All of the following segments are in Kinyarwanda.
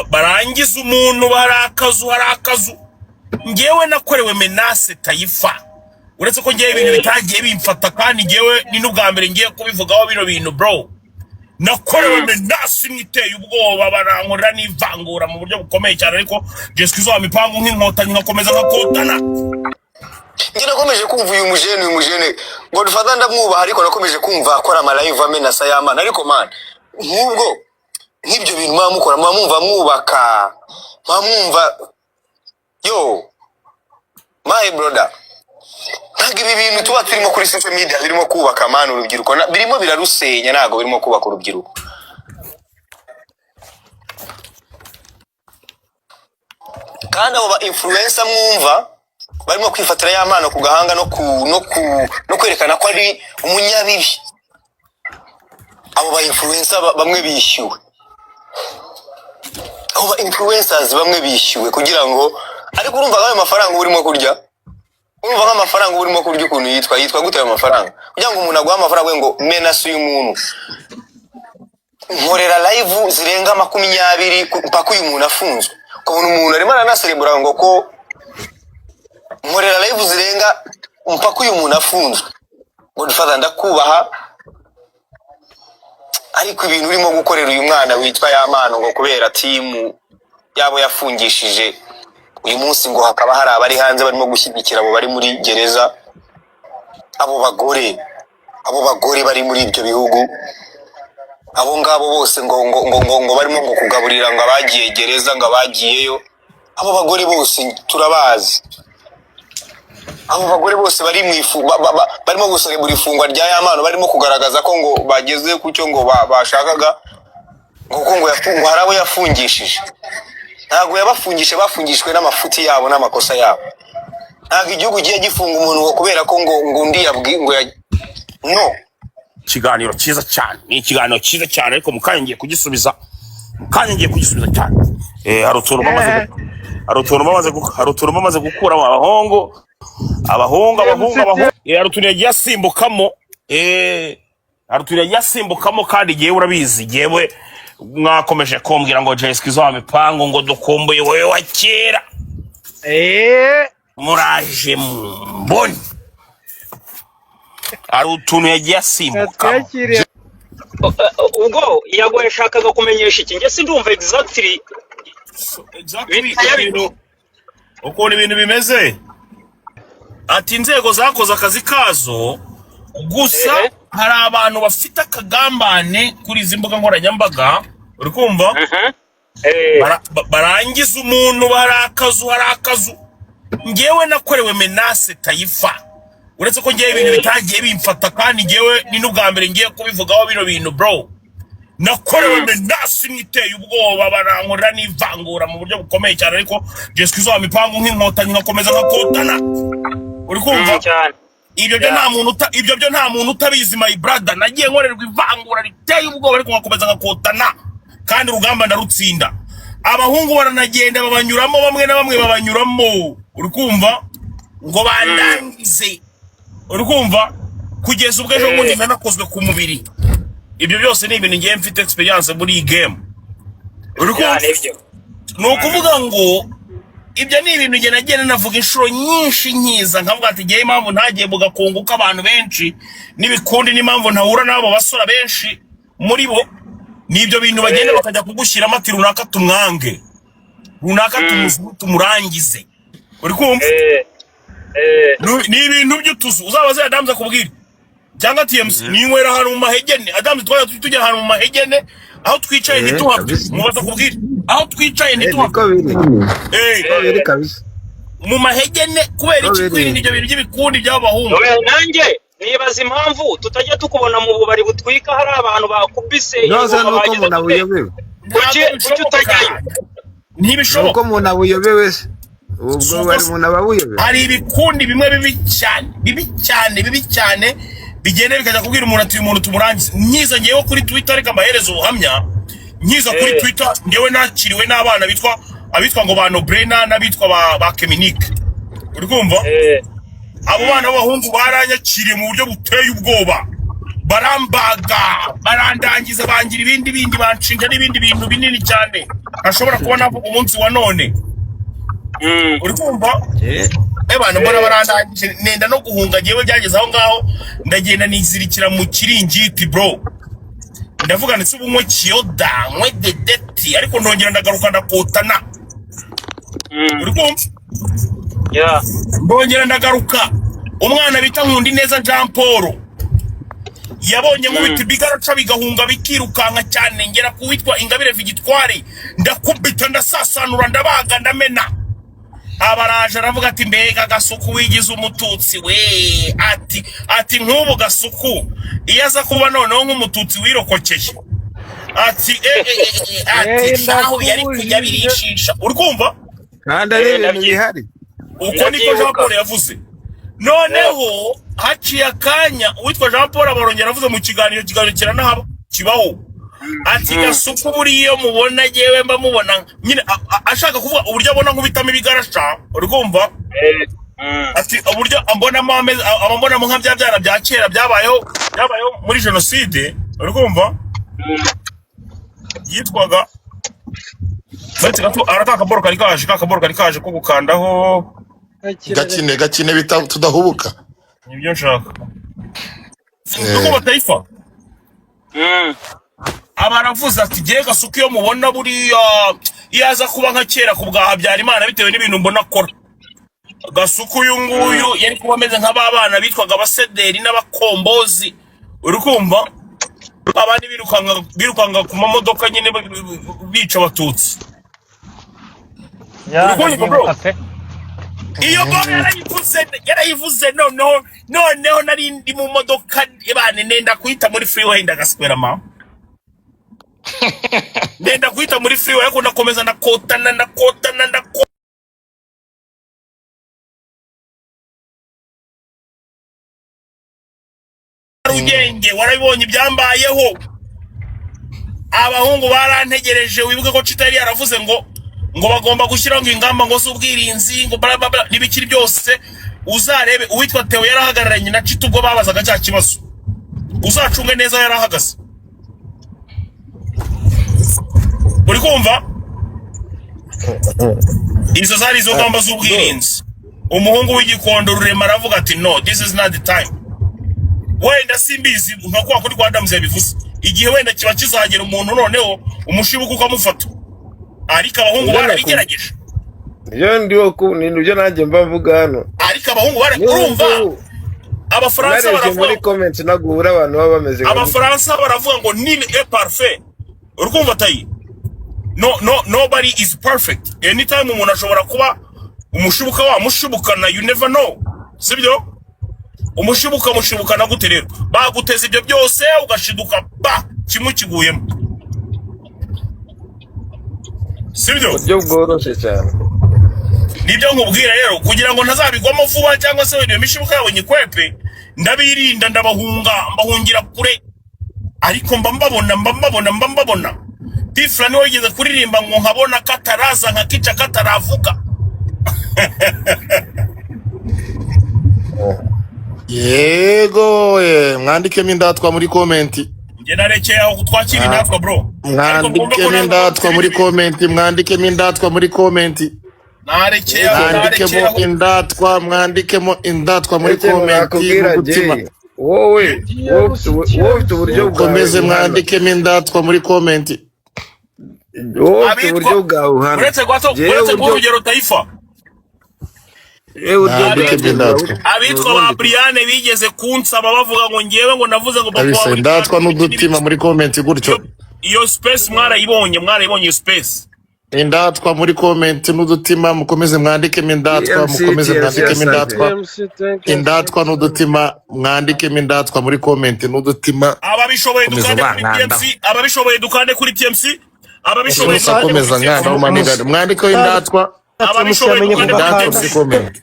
barangiza umuntu barakazu ngewe nakorewe menace Taifa uretse ko ngewe ibintu bitagiye bimfata kandi ngewe ni n'ubwa mbere ngiye kubivugaho bino bintu bro nakorewe menace mwiteye ubwoba barankorera n'ivangura mu buryo bukomeye cyane ariko Jesu Kristo wamipangu nk'inkotanyi nkakomeza nkakotana ngira nakomeje kumva uyu mujene ngo dufata ndamwubaha ariko nakomeje kumva akora ama live amenasa y'Imana ariko man nk'ubwo nk'ibyo bintu mwamukora mwumva mwumva yo my brother ntabwo ibi bintu tuba turimo kuri social media birimo kubaka amana urubyiruko birimo birarusenya ntabwo birimo kubaka urubyiruko kandi abo ba influencer mwumva barimo kwifatira y'Imana ku gahanga no kwerekana ko ari umunyabibi abo ba influencer bamwe bishyuwe abo ba influencers bamwe bishyuwe kugira ngo ariko urumva ayo mafaranga urimo kurya urumva nk'amafaranga urimo kurya ukuntu yitwa gute ayo mafaranga kugira ngo umuntu aguha amafaranga ngo menace uyu muntu nkorera live zirenga 20 mpaka uyu muntu afunzwe kubona umuntu arimo aranaserebura ngo ko nkorera live zirenga mpaka uyu muntu afunzwe ngo dufata ndakubaha ariko ibintu urimo gukorera uyu mwana witwa y'Imana ngo kubera timu yabo yafungishije uyu munsi ngo hakaba hari abari hanze barimo gushyigikira abo bari muri gereza abo bagore bari muri ibyo bihugu abo ngabo bose ngo barimo ngo kugaburira ngo abagiye gereza ngo abagiyeyo abo bagore bose turabazi abo bagore bose bari mu barimo guserebura ifungwa rya y'Imana barimo kugaragaza ko ngo bageze ku cyo ngo bashakaga ngo yafungwa harabo yafungishije ntago yabafungishije bafungishwe n'amafuti yabo n'amakosa yabo ntago igihugu giye gifunga umuntu ngo kubera ko ngo undi yabwi ngo no ikiganiro cyiza cyane ni ikiganiro cyiza cyane ariko mukanye ngiye kugisubiza cyane hari utuntu bamaze gukura mu abahungu hari utuntu yagiye asimbukamo kandi ngewe urabizi ngewe mwakomeje kumbwira ngo Jesu Kristo wamipangu ngo dukumbuye wowe wa kera muraje mboni hari utuntu yagiye asimbukamo ubwo yagoye ashakaga kumenyesha iki nge sindumva exactly ukuntu ibintu bimeze ati inzego zakoze akazi kazo gusa hari abantu bafite akagambane kuri izi mbuga nkoranyambaga uri kumva barangiza umuntu barakazu ngewe nakorewe menace Taifa uretse ko ngewe ibintu bitagiye bimfata kandi ngewe ni n'ubwa mbere ngiye kubivugaho bino bintu bro nakorewe menace mwiteye ubwoba barankorera n'ivangura mu buryo bukomeye cyane ariko Jesu Kristo wamipangu nk'inkotanyi nkakomeza nkakotana uri kumva ibyo byo nta muntu utabizi my brother nagiye nkorerwa ivangura riteye ubwoba ariko nkakomeza nkakotana kandi urugamba ndarutsinda abahungu baranagenda babanyuramo bamwe na bamwe babanyuramo uri kumva ngo bandangize uri kumva kugeza ubwo ejo bundi nanakozwe ku mubiri ibyo byose ni ibintu ngiye mfite experience muri iyi game uri kumva ni ukuvuga ngo ibyo ni ibintu nge nagenda navuga inshuro nyinshi nkiza nkavuga ati ngewe impamvu ntagiye mu gakungu k'abantu benshi n'ibikundi n'impamvu ntahura n'abo basora benshi muri bo n'ibyo bintu bagenda bakajya kugushyiramo ati runaka tumwange runaka tumurangize uri kumva ni ibintu by'utuzu uzabaze Adams akubwira cyangwa TMC ninywera hano mu mahegene Adams twajya tujya hano mu mahegene aho twicaye ntituhabwe mubaza kubwira aho twicaye ntituhabwe kabisa mu mahegene kubera iki kwirinda ibyo bintu by'ibikundi by'abahungu nanjye nibaza impamvu tutajya tukubona mu bubari butwika hari abantu bakubise noza nuko umuntu abuyobewe kuki utajyayo ntibishoboka uko umuntu abuyobewe se ubwo bari umuntu ababuyobewe hari ibikundi bimwe bibi cyane bigenda bikajya kubwira umuntu ati uyu muntu tumurangize nyiza ngewe kuri Twitter reka amaherezo ubuhamya nyiza kuri Twitter ngewe nakiriwe n'abana abitwa ngo ba Nobrena n'abitwa ba Keminique uri kumva abo bana b'abahungu baranyakiriye mu buryo buteye ubwoba barambaga barandangiza bangira ibindi banshinja n'ibindi bintu binini cyane ashobora kubona umunsi wa none. Uri kumva bana mbona barandangije nenda no guhunga jewe byageze aho ngaho ndagenda nizirikira mu kiringiti bro, ndavuga ndetse ubumwe kiyoda mwe dedeti ariko ndongera ndagaruka ndakotana. Uri kumva ndongera ndagaruka. Umwana bita Nkundi neza Jean Paul yabonye nkubita bigaraca bigahunga bikirukanka cyane ngera kuwitwa Ingabire Vigitwari ndakubita ndasasanura ndabaga ndamena. Abaraje aravuga ati mbega Gasuku wigize umututsi we, ati nk'ubu Gasuku iyo aza kuba noneho nk'umututsi wirokokeye ati shaho yari kujya birishisha. Uri kumva kandi ari ibintu bihari uko niko Jean Paul yavuze. Noneho haciye akanya uwitwa Jean Paul abarongera avuze mu kiganiro kiranahaba kibaho ati Gasuku buriyo mubona jewe mba mubona nyine ashaka kuvuga uburyo abona nkubitamo ibigarasha. Uri kumva ati uburyo ambonamo abambonamo nka byara bya kera byabayeho muri jenoside. Uri kumva yitwaga bati gato arataka boro kari kaje ko gukandaho gakine bita tudahubuka nibyo nshaka nuko bataifa abaravuze ati giye Gasuku yo mubona buriya yaza kuba nka kera ku bwa Habyarimana bitewe n'ibintu mbona akora. Gasuku uyu nguyu yari kuba ameze nk'ababana bitwaga abasederi n'abakombozi. Uri kumva abandi birukanga ku mamodoka nyine bica abatutsi. Iyo bora yarayivuze noneho nari ndi mu modoka ibane nenda kuhita muri freeway ndagaswera ma nenda kuhita muri freeway ariko nakomeza ndakotana Rugenge warabibonye byambayeho. Abahungu barantegereje wibuke ko Chitari yaravuze ngo bagomba gushyiraho ingamba ngo z'ubwirinzi ngo bla bla bla nibikiri byose. Uzarebe uwitwa Theo yarahagararanye na Chito ubwo babazaga cya kibazo, uzacunge neza yarahagaze. Uri kumva izo zari izo ngamba z'ubwirinzi. Umuhungu w'igikondo Rurema aravuga ati no, this is not the time. Wenda simbizi nka kwa kuri Rwanda mze bivuze igihe wenda kiba kizagera umuntu noneho umushibuka ukamufata, ariko abahungu barabigerageje. Iyo ndiwo ku nibyo nanjye mbavuga hano, ariko abahungu barumva. Abafaransa baravuga muri comment nagura abantu baba bameze Abafaransa baravuga ngo nil est parfait. Urukumva tayi nobody is perfect. Anytime umuntu ashobora kuba umushibuka wa mushibukana, you never know. Sibyo umushibuka na gute rero baguteza ibyo byose ugashiduka ba kimwe kiguyemo. Sibyo buryo bworoshye cyane. Nibyo nkubwira rero kugira ngo ntazabigwamo vuba cyangwa se iyo mishibuka yawe nyikwepe ndabirinda mbahungira kure, ariko mbambabona Tifla niwe yigeze kuririmba ngo nkabona kataraza nkakica kataravuga. Yego mwandikemo indatwa muri comment. Nge narekeye aho twakira indatwa bro. Mwandikemo indatwa muri comment, mwandikemo indatwa muri comment. Mwandikemo indatwa muri comment y'umutima. Wowe uburyo bwawe mwandikemo indatwa muri comment. Uburyo bwawe hano uretse urugero Taifa. Abitwa ba Brian bigeze kunsaba bavuga ngo ngewe ngo navuze ngo papa indatwa n'udutima muri comment gutyo. Iyo space mwarayibonye iyo space. Indatwa muri comment n'udutima mukomeze mwandikemo indatwa, mukomeze mwandikemo indatwa. Indatwa n'udutima mwandikemo indatwa muri comment n'udutima. Ababishoboye dukande kuri TMC. Ababishoboye komeza ngana umanigana mwandiko indatwa.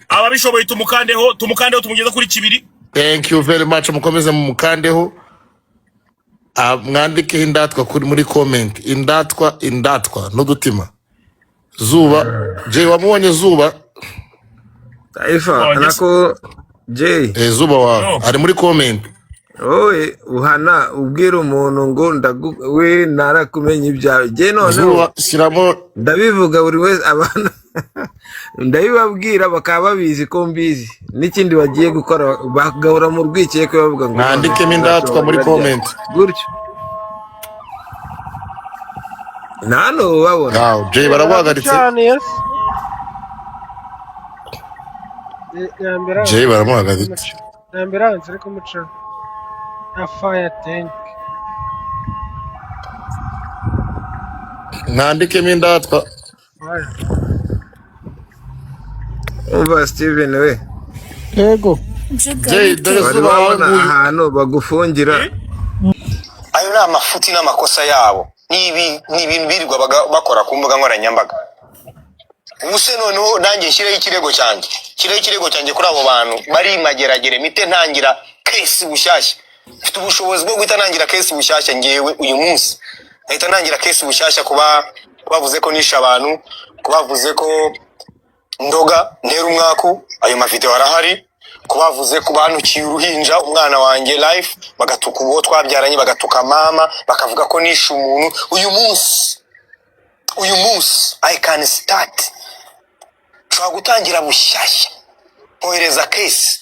Ababishoboye tumukandeho tumugeza kuri kibiri. Thank you very much. Mukomeze mu mukandeho mwandike indatwa kuri muri comment. Indatwa n'udutima. Zuba Jay wamubonye Zuba Taifa anako Jay Zuba wa ari muri comment. wowe uhana ubwira umuntu ngo we narakumenya ibyawe je noneho zuba shyiramo ndabivuga buri wese abantu ndabibabwira bakaba babizi ko mbizi n'ikindi bagiye gukora bagahora mu rwikeko bavuga ngo mwandikemo indatwa muri comment gutyo nano babona Wow, Jay baraguhagaritse Jay baramuhagaritse ambulance ariko muca na fire tank mwandikemo indatwa fire umva Steven we yego Jay dore bari zuba babona waguye ahantu bagufungira ayo ni amafuti n'amakosa yabo ni ibintu birirwa bakora ku mbuga nkoranyambaga. Ubuse noneho nanjye nshyireho ikirego cyanjye kuri abo bantu bari mageragere mite ntangira kesi bushyashya. Mfite ubushobozi bwo guhita ntangira kesi bushyashya ngewe uyu munsi. Nahita ntangira kesi bushyashya kuba bavuze ko nisha abantu, kubavuze ko ndoga ntera umwaku, ayo mavideo arahari, kubavuze ku banukiye uruhinja umwana wanjye life, bagatuka uwo twabyaranye, bagatuka mama, bakavuga ko nisha umuntu. Uyu munsi I can start nshobora gutangira bushyashya mwohereza kesi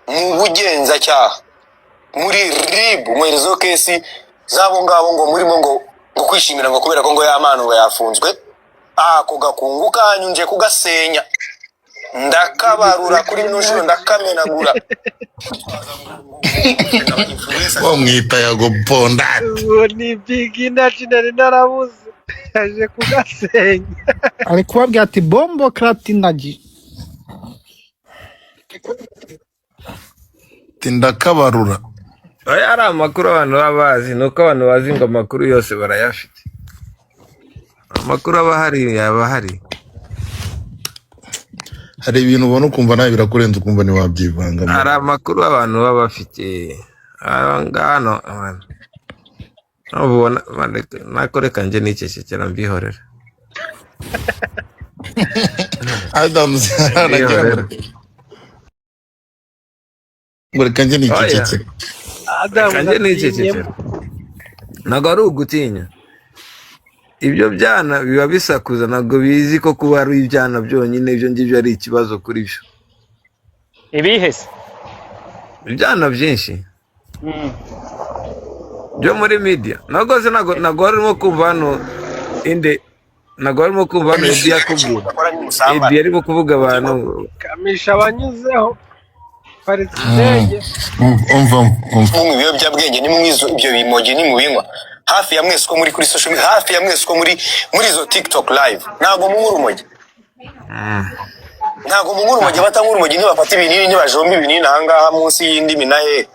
mu bugenzacyaha muri RIB, mwoherezo kesi zabo ngabo ngo murimo ngo kwishimira ngo kubera ko ngo y'amano ngo yafunzwe ako gakungu kanyu nje kugasenya ndakabarura kuri noshiro ndakamenagura mwita yago ponda uwo ni bigi nacinari narabuze aje kugasenya ari kubabwira ati bombo kratinagi tindakabarura aya ari amakuru abantu baba bazi nuko abantu bazi ngo amakuru yose barayafite amakuru aba hari hari ibintu ubona ukumva nawe birakurenza ukumva ntiwabyivanga hari amakuru abantu baba bafite ngano ubona nakoreka nje n'icecekera mbihorera Adams anagira ngo reka nje n'icecekera kanje n'icecekera ntabwo ari ugutinya ibyo byana biba bisakuza ntabwo bizi ko kuba ari ibyana byonyine ibyo ngibyo ari ikibazo kuri byo ibihese ibyana byinshi byo muri media ntabwo se ntabwo harimo kumva hano inde ntabwo harimo kumva hano Eddie yakubwira Eddie arimo kuvuga abantu kamisha abanyuzeho paritse indege umva ibiyobyabwenge ni mwizo ibyo bimogi ni mubinywa hafi ya mwese ko muri kuri social media, hafi ya mwese ko muri zo TikTok live ntago munkuru urumogi batanga urumogi ntibafata ibinini ntibajomba ibinini ahangaha munsi y'indimi na he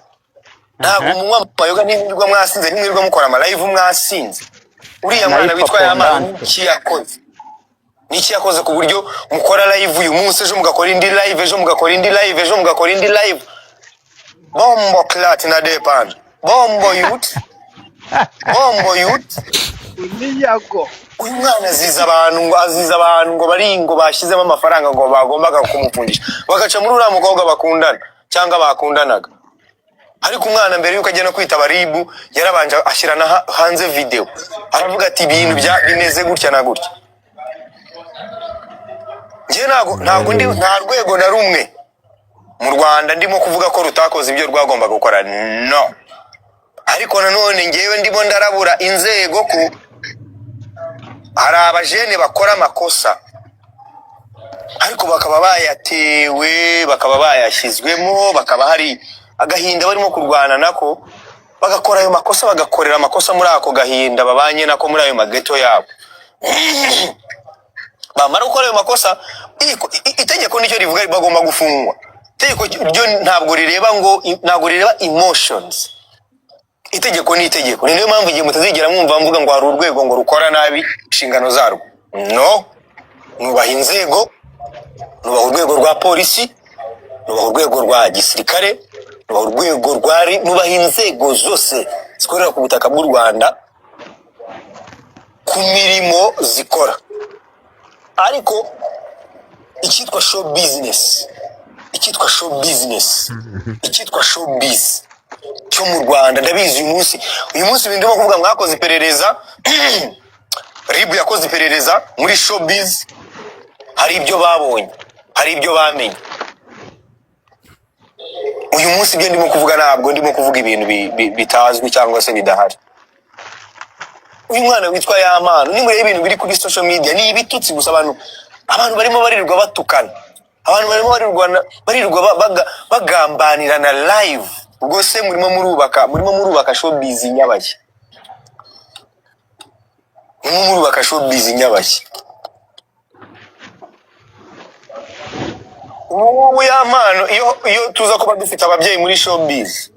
ntago munywa mayoga n'ibirwa mwasinze n'ibirwa mukora ama live mwasinze uriya mwana witwa Yamana niki yakoze ku buryo mukora live uyu munsi ejo mugakora indi live ejo mugakora indi live ejo mugakora indi live bombo clat na depan bombo youth uniyago uyu mwana aziza abantu ngo bari ngo bashyizemo amafaranga ngo bagombaga kumupfundisha bagaca muri uriya mukobwa bakundana cyangwa bakundanaga ariko umwana mbere yuko ajya no kwitaba RIB yarabanje ashyirana hanze video aravuga ati ibintu bimeze gutya na gutya. Nje nta rwego na rumwe mu Rwanda ndimo kuvuga ko rutakoze ibyo rwagomba gukora no, ariko nanone ngewe ndimo ndarabura inzego ko hari abajene bakora amakosa ariko bakaba bayatewe bakaba bayashyizwemo bakaba hari agahinda barimo kurwana nako bagakora ayo makosa bagakorera amakosa muri ako gahinda babanye nako muri ayo mageto yabo bamara gukora ayo makosa itegeko nicyo rivuga bagomba gufungwa. Itegeko ryo ntabwo rireba emotions. Itegeko ni itegeko. Niyo mpamvu igihe mutazigera mwumva mvuga ngo hari urwego ngo rukora nabi inshingano zarwo. No, nubaha inzego, nubaha urwego rwa polisi, nubaha urwego rwa gisirikare, nubaha urwego nubaha inzego zose zikorera ku butaka bw'u Rwanda ku mirimo zikora. Ariko icyitwa show business, icyitwa showbiz cyo mu Rwanda ndabizi uyu munsi ibintu ndimo kuvuga mwakoze iperereza RIB yakoze iperereza muri showbiz hari ibyo babonye hari ibyo bamenye uyu munsi ibyo ndimo kuvuga ntabwo ndimo kuvuga ibintu bitazwi cyangwa se bidahari uyu mwana witwa Yamano ni muri ibintu biri kuri social media ni ibitutsi gusa abantu barimo baririrwa batukana abantu barimo baririrwa bagambanirana live ubwo se murimo murubaka showbiz nyabashye ubu Yamano iyo tuza kuba dufite ababyeyi muri showbiz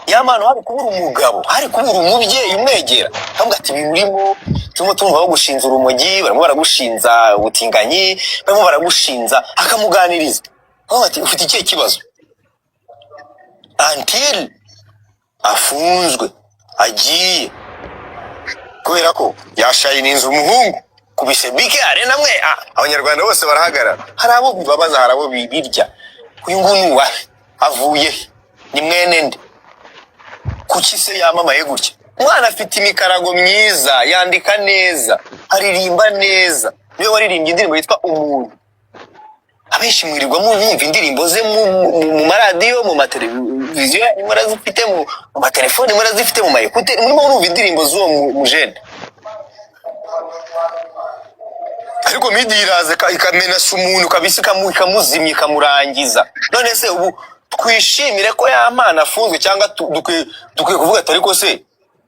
Yamano hari kubura umugabo hari kubura umubyeyi umwegera kavuga ati birimo tumva bagushinza urumogi barimo baragushinza ubutinganyi barimo baragushinza akamuganiriza ati ufite ikihe kibazo until afunzwe agiye kubera ko yashayininze umuhungu kubise bike arena mwe abanyarwanda bose barahagarara hari abo bibabaza hari abo bibirya uyu ngunu wa avuye ni mwene nde kuki se yamamaye gutya mwana afite imikarago myiza yandika neza aririmba neza niwe waririmbye indirimbo yitwa umuntu abenshi mwirirwa mwumva indirimbo ze mu maradiyo mu mateleviziyo murazifite mu matelefone murazifite mu mayekute murimo mwumva indirimbo z'uwo mujene ariko media iraza ikamenasha umuntu kabisa ikamuzimya ikamurangiza none se ubu twishimire ko Yamana afunzwe cyangwa dukwiye kuvuga atari ko se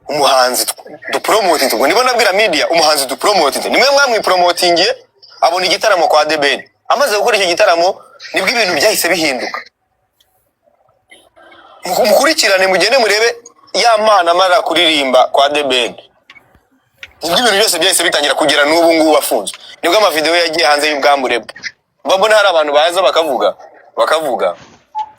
umuhanzi dupromote ngo nibo nabwira media umuhanzi dupromote nimwe mwamwipromotingiye abona igitaramo kwa The Ben amaze gukora iki gitaramo nibwo ibintu byahise bihinduka mukurikirane mugende murebe Yamana amara kuririmba kwa The Ben nibwo ibintu byose byahise bitangira kugera n'ubu ngubu afunzwe nibwo amavideo yagiye hanze y'ubwambure mbona hari abantu baza bakavuga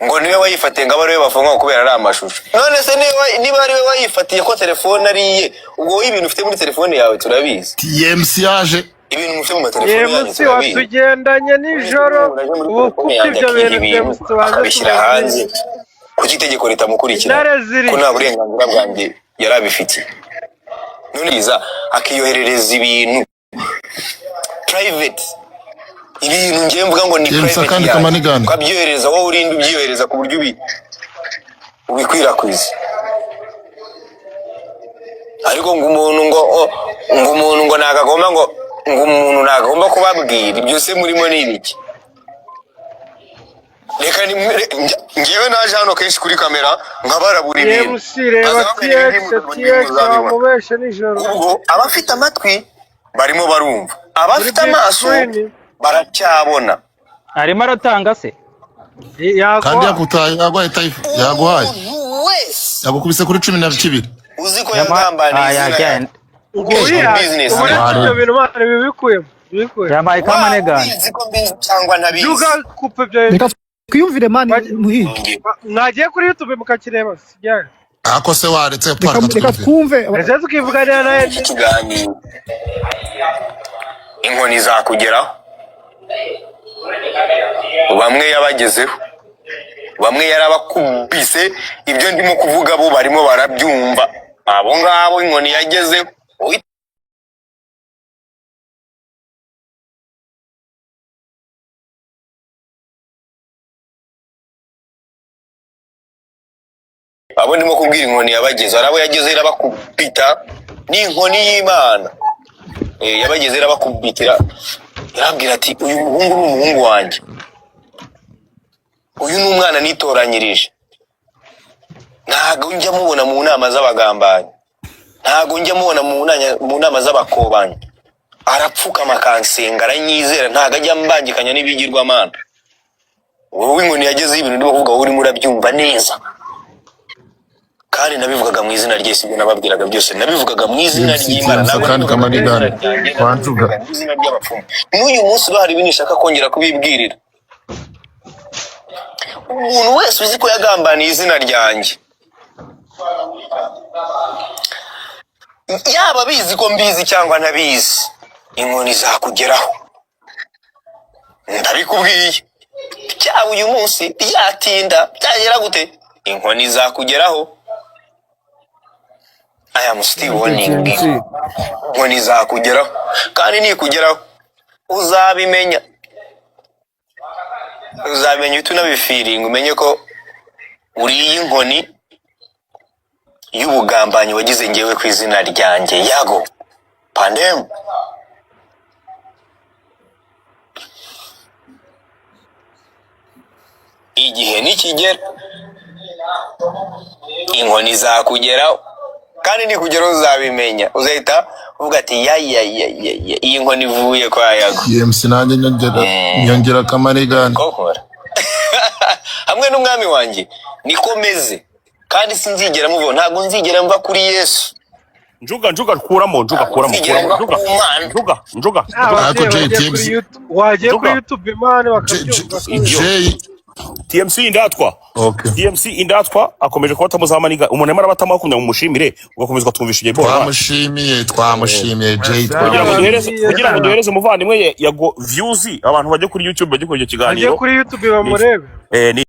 ngo niwe wayifatiye ngo abari bafunga kubera ari amashusho none se niba ari we wayifatiye ko telefone ariye ubwo ibintu ufite muri telefone yawe turabizi TMC yaje ibintu mufite mu telefone yawe turabizi watugendanye nijoro ubu kuko ibyo bintu bakabishyira hanze kuki itegeko ritamukurikira ko nta burenganzira bwanjye yarabifitiye none iza akiyoherereza ibintu private ibintu ngiye mvuga ngo ni private ukabyohereza wowe urinde ubyiyohereza ku buryo ubikwirakwiza ariko ngo umuntu nagomba kubabwira ibyo se murimo ni ibiki reka ngewe naje hano kenshi kuri kamera nkabarabura ibintu ubwo abafite amatwi barimo barumva abafite amaso baracyabona arimo aratanga se kandi yaguhaye tayifu yaguhaye yagukubise kuri 12 uzi ko yagambaniye business ibyo bintu bari bibikuyemo yabaye kamanegana cyangwa nabizi reka twiyumvire mani muhigi mwagiye kuri YouTube mukakireba sijya ako se waretse reka twumve ese tukivuganira naye ikiganiro inkoni zakugeraho bamwe yabagezeho bamwe yarabakubise ibyo ndimo kuvuga bo barimo barabyumva abo ngabo inkoni yagezeho abo ndimo kubwira inkoni yabageze arabo yageze irabakubita n'inkoni y'Imana yabageze irabakubitira irabwira ati uyu muhungu ni umuhungu wanjye uyu ni umwana nitoranyirije ntago njya mubona mu nama z'abagambanyi ntago njya mubona mu nama z'abakobanyi arapfukama kansenga aranyizera ntago ajya mbangikanya n'ibigirwamana wowe inkoni yageze ibintu ndimo kuvuga uri murabyumva neza kandi nabivugaga mu izina ry'Yesu ibyo nababwiraga byose nabivugaga mu izina ry'Imana nabo kandi kamanigana kwantuga mu izina ry'abapfumu n'uyu munsi bahari binishaka kongera kubibwirira umuntu wese uzi ko yagambaniye izina ryanjye yaba bizi ko mbizi cyangwa ntabizi inkoni zakugeraho ndabikubwiye cyaba uyu munsi byatinda byagera gute inkoni zakugeraho. I am still warning. Inkoni zakugeraho kandi nikugeraho uzabimenya utunabifiringa umenye ko uri inkoni y'ubugambanyi wagize ngewe ku izina ryanjye Yago Pandem. Igihe nikigera inkoni zakugeraho kandi nikugeraho uzabimenya, uzahita uvuga ati ya iyi nkoni ivuye kwa Yago. MC nanjye nyongera kamarigani hamwe n'umwami wanjye nikomeze kandi sinzigera mubona, ntago nzigera mva kuri Yesu. Njuga kuramo wagiye kuri YouTube man bakabyumva. TMC indatwa. Okay. TMC indatwa akomeje kuba tamuzamaniga umuntu emara batama kunya umushimire ugakomezwa twumvisha igihe bora. Twamushimiye Jay. Kugira ngo duhereze muvandimwe Yago views abantu bajye kuri YouTube bajye kuri icyo kiganiro. Bajye kuri YouTube bamurebe. Ni